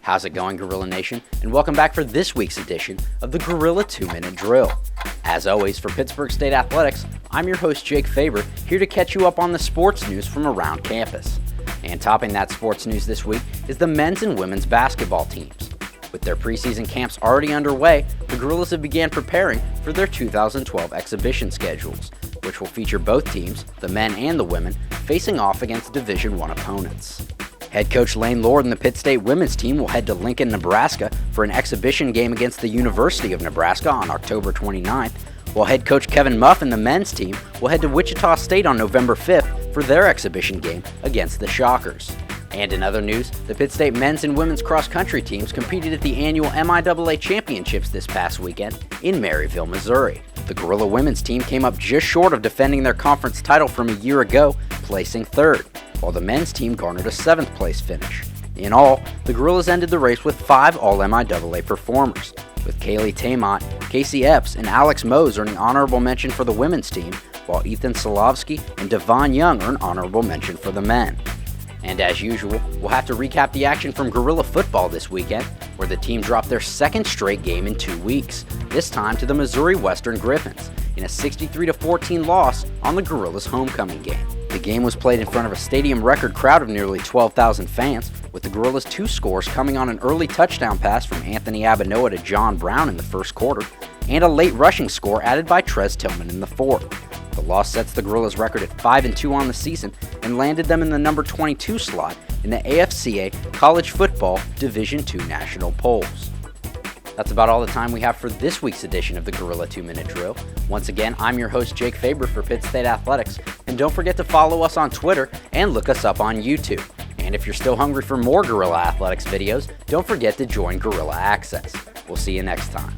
How's it going, Gorilla Nation? And welcome back for this week's edition of the Gorilla 2-Minute Drill. As always, for Pittsburgh State Athletics, I'm your host Jake Faber, here to catch you up on the sports news from around campus. And topping that sports news this week is the men's and women's basketball teams. With their preseason camps already underway, the Gorillas have began preparing for their 2012 exhibition schedules, which will feature both teams, the men and the women, facing off against Division I opponents. Head coach Lane Lord and the Pitt State women's team will head to Lincoln, Nebraska for an exhibition game against the University of Nebraska on October 29th, while head coach Kevin Muff and the men's team will head to Wichita State on November 5th for their exhibition game against the Shockers. And in other news, the Pitt State men's and women's cross-country teams competed at the annual MIAA Championships this past weekend in Maryville, Missouri. The Gorilla women's team came up just short of defending their conference title from a year ago, placing third, while the men's team garnered a 7th place finish. In all, the Gorillas ended the race with 5 All-MIAA performers, with Kaylee Tamont, Casey Epps, and Alex Mose earning honorable mention for the women's team, while Ethan Solovsky and Devon Young earned honorable mention for the men. And as usual, we'll have to recap the action from Gorilla football this weekend, where the team dropped their second straight game in 2 weeks, this time to the Missouri Western Griffins, in a 63-14 loss on the Gorillas' homecoming game. The game was played in front of a stadium record crowd of nearly 12,000 fans, with the Gorillas' 2 scores coming on an early touchdown pass from Anthony Abinoa to John Brown in the first quarter, and a late rushing score added by Trez Tillman in the fourth. The loss sets the Gorillas' record at 5-2 on the season and landed them in the number 22 slot in the AFCA College Football Division II national polls. That's about all the time we have for this week's edition of the Gorilla 2-Minute Drill. Once again, I'm your host Jake Faber for Pitt State Athletics, and don't forget to follow us on Twitter and look us up on YouTube. And if you're still hungry for more Gorilla Athletics videos, don't forget to join Gorilla Access. We'll see you next time.